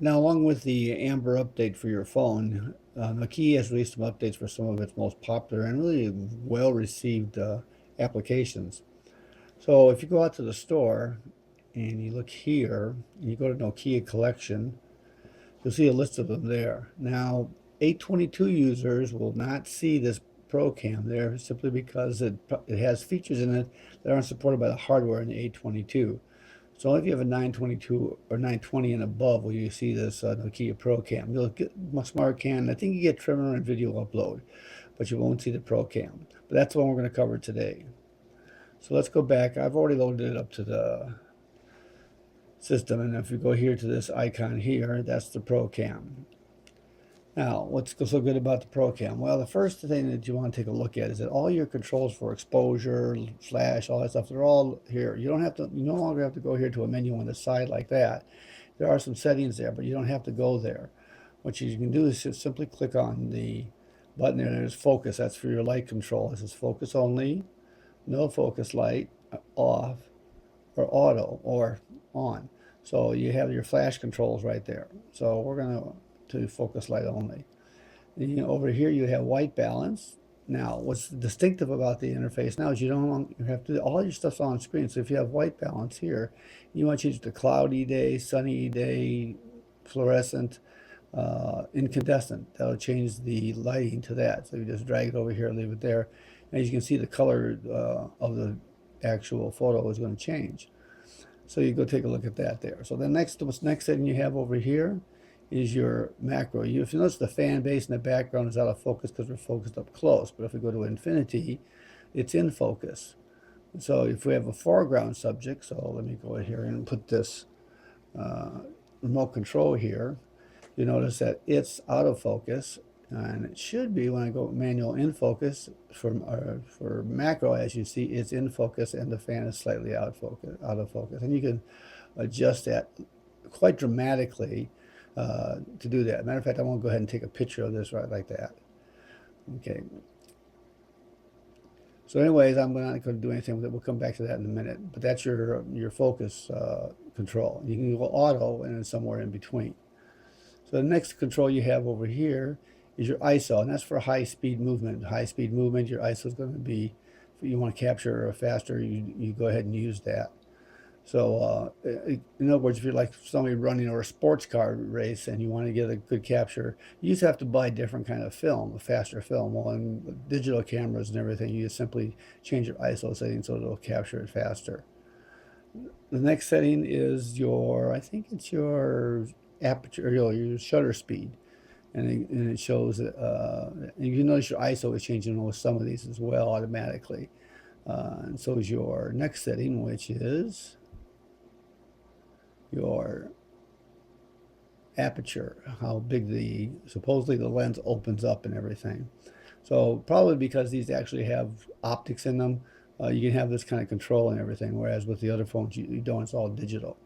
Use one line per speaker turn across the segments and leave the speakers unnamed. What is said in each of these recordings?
Now, along with the Amber update for your phone, Nokia has released some updates for some of its most popular and really well-received applications. So if you go out to the store and you look here, and you go to Nokia Collection, you'll see a list of them there. Now, 822 users will not see this ProCam there simply because it has features in it that aren't supported by the hardware in the 822. So only if you have a 922 or 920 and above will you see this Nokia ProCam. You'll get a smart cam. I think you get trimmer and video upload, but you won't see the ProCam. But that's the one we're going to cover today. So let's go back. I've already loaded it up to the system, and if you go here to this icon here, that's the ProCam. Now, what's so good about the ProCam? Well, the first thing that you want to take a look at is that all your controls for exposure, flash, all that stuff, they're all here. You no longer have to go here to a menu on the side like that. There are some settings there, but you don't have to go there. What you can do is just simply click on the button there. There's focus. That's for your light control. This is focus only, no focus light, off, or auto, or on. So you have your flash controls right there. So we're going to focus light only. And, over here you have white balance. Now, what's distinctive about the interface now is you have to all your stuff's on screen. So if you have white balance here, you want to change it to cloudy day, sunny day, fluorescent, incandescent. That'll change the lighting to that. So you just drag it over here and leave it there. And as you can see, the color of the actual photo is going to change. So you go take a look at that there. So the next setting you have over here is your macro. If you notice, the fan base in the background is out of focus because we're focused up close. But if we go to infinity, it's in focus. So if we have a foreground subject, so let me go here and put this remote control here, you notice that it's out of focus. And it should be, when I go manual in focus for macro, as you see, it's in focus and the fan is slightly out of focus. And you can adjust that quite dramatically to do that. Matter of fact, I want to go ahead and take a picture of this right like that. Okay. So anyways, I'm not going to do anything with it. We'll come back to that in a minute. But that's your focus control. You can go auto and then somewhere in between. So the next control you have over here is your ISO, and that's for high-speed movement. High-speed movement, your ISO is going to be, if you want to capture faster, you go ahead and use that. So in other words, if you're like somebody running or a sports car race and you want to get a good capture, you just have to buy a different kind of film, a faster film. Well, in digital cameras and everything, you just simply change your ISO setting so it'll capture it faster. The next setting is I think it's your aperture, your shutter speed. And it shows that you can notice your ISO is changing with some of these as well automatically. And so is your next setting, which is your aperture, how big supposedly the lens opens up and everything. So probably because these actually have optics in them, you can have this kind of control and everything, whereas with the other phones you don't, it's all digital.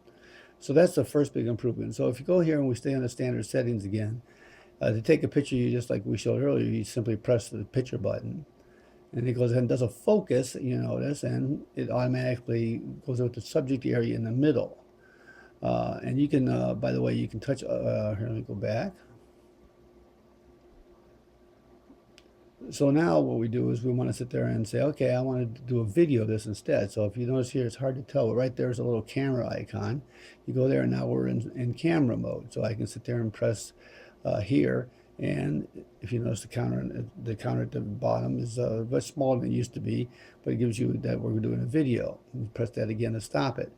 So that's the first big improvement. So if you go here and we stay on the standard settings again, to take a picture, you just like we showed earlier, you simply press the picture button. And it goes ahead and does a focus, you notice, and it automatically goes with the subject area in the middle. And you can, by the way, you can touch, here, let me go back. So now what we do is we want to sit there and say, okay, I want to do a video of this instead. So if you notice here, it's hard to tell, but right there's a little camera icon. You go there and now we're in camera mode. So I can sit there and press here, and if you notice the counter at the bottom is much smaller than it used to be, but it gives you that we're doing a video. You press that again to stop it.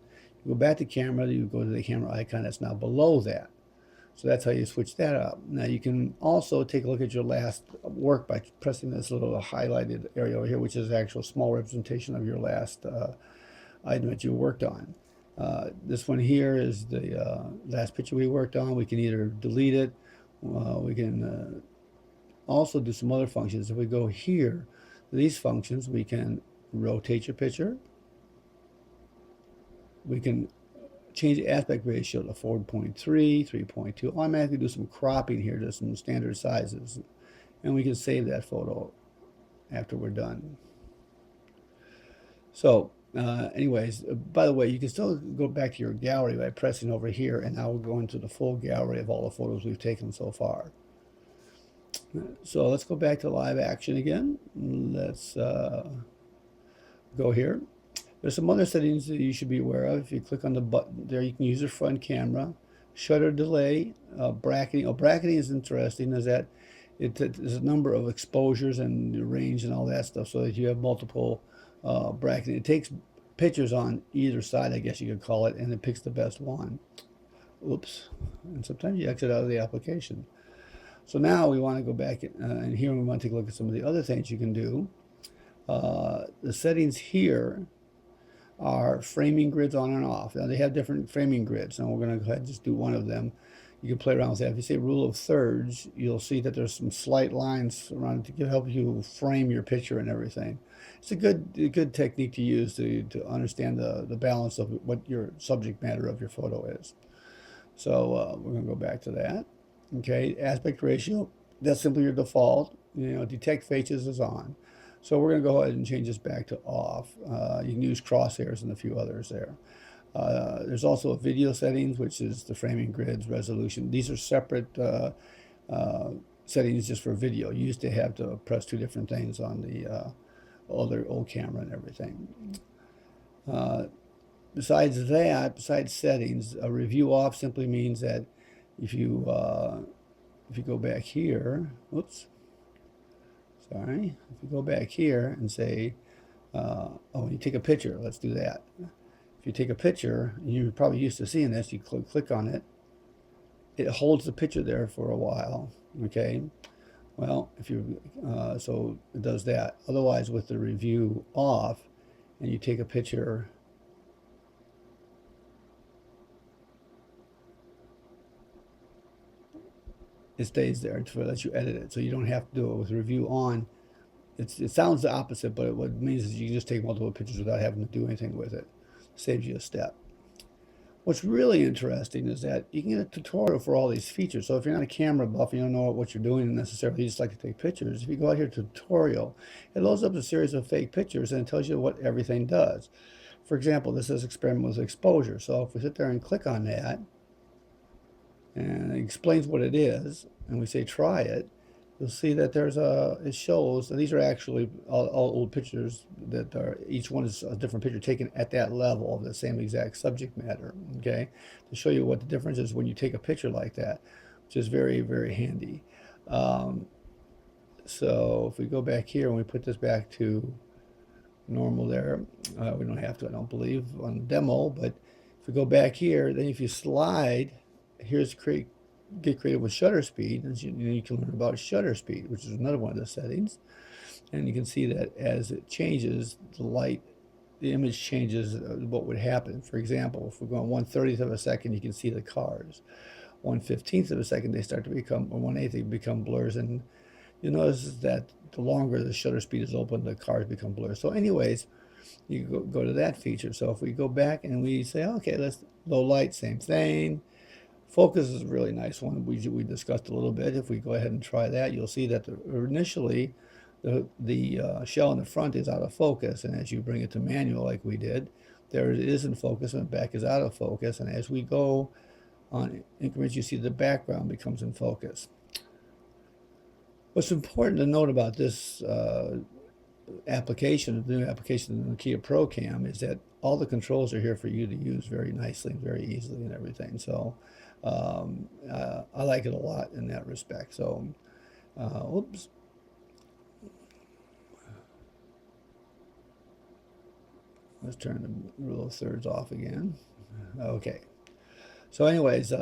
You go back to camera, you go to the camera icon that's now below that. So that's how you switch that up. Now you can also take a look at your last work by pressing this little highlighted area over here, which is actual small representation of your last item that you worked on. This one here is the last picture we worked on. We can either delete it. We can also do some other functions. If we go here, these functions, we can rotate your picture. We can change the aspect ratio to 4.3, 3.2. Automatically do some cropping here to some standard sizes. And we can save that photo after we're done. So Anyways, by the way, you can still go back to your gallery by pressing over here, and now we'll go into the full gallery of all the photos we've taken so far. So let's go back to live action again. Let's go here. There's some other settings that you should be aware of. If you click on the button there, you can use your front camera, shutter delay, bracketing. Oh, bracketing is interesting, is that there's a number of exposures and range and all that stuff, so that you have multiple bracketing. It takes pictures on either side, I guess you could call it, and it picks the best one. Oops. And sometimes you exit out of the application. So now we want to go back, and here we want to take a look at some of the other things you can do. The settings here are framing grids on and off. Now they have different framing grids, and we're going to go ahead and just do one of them. You can play around with that. If you say rule of thirds, you'll see that there's some slight lines around it to help you frame your picture and everything. It's a good technique to use to understand the balance of what your subject matter of your photo is. So we're going to go back to that. Okay, aspect ratio, that's simply your default. Detect faces is on. So we're going to go ahead and change this back to off. You can use crosshairs and a few others there. There's also a video settings, which is the framing grids, resolution. These are separate settings just for video. You used to have to press two different things on the other old camera and everything. Besides that, besides settings, a review off simply means that if you go back here, oops, sorry, if you go back here and say, you take a picture, let's do that. If you take a picture, you're probably used to seeing this, you click on it, it holds the picture there for a while, okay? Well, so it does that. Otherwise, with the review off, and you take a picture, it stays there to let you edit it. So you don't have to do it with review on. It sounds the opposite, but what it means is you can just take multiple pictures without having to do anything with it. Saves you a step. What's really interesting is that you can get a tutorial for all these features. So if you're not a camera buff, you don't know what you're doing necessarily, you just like to take pictures. If you go out here to tutorial, it loads up a series of fake pictures and it tells you what everything does. For example, this is experiment with exposure. So if we sit there and click on that, and it explains what it is, and we say try it, you'll see that it shows, and these are actually all old pictures that are, each one is a different picture taken at that level of the same exact subject matter, okay? To show you what the difference is when you take a picture like that, which is very, very handy. So if we go back here and we put this back to normal there, we don't have to, I don't believe, on demo, but if we go back here, then if you slide, here's get creative with shutter speed, and you can learn about shutter speed, which is another one of the settings. And you can see that as it changes, the image changes what would happen. For example, if we're going 1/30th of a second, you can see the cars. 1/15th of a second, they start to become, or 1/8, they become blurs. And you'll notice that the longer the shutter speed is open, the cars become blurs. So anyways, you go to that feature. So if we go back and we say, okay, let's low light, same thing. Focus is a really nice one. We discussed a little bit. If we go ahead and try that, you'll see that initially the shell in the front is out of focus, and as you bring it to manual like we did, there it is in focus and the back is out of focus, and as we go on increments, you see the background becomes in focus. What's important to note about this application, the new application, the Nokia Pro Cam, is that all the controls are here for you to use very nicely and very easily and everything. So I like it a lot in that respect. So, oops. Let's turn the rule of thirds off again. Okay. So anyways,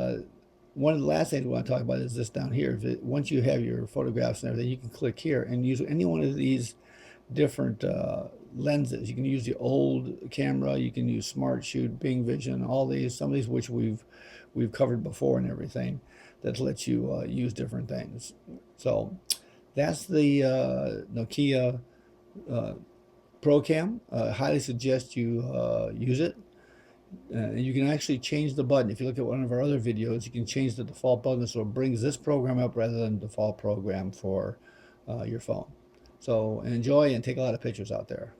one of the last things we want to talk about is this down here. Once you have your photographs and everything, you can click here and use any one of these different lenses. You can use the old camera, you can use Smart Shoot, Bing Vision, all these, some of these which we've covered before and everything, that lets you use different things. So that's the Nokia Pro Cam. Highly suggest you use it. You can actually change the button. If you look at one of our other videos, you can change the default button so it brings this program up rather than the default program for your phone. So enjoy and take a lot of pictures out there.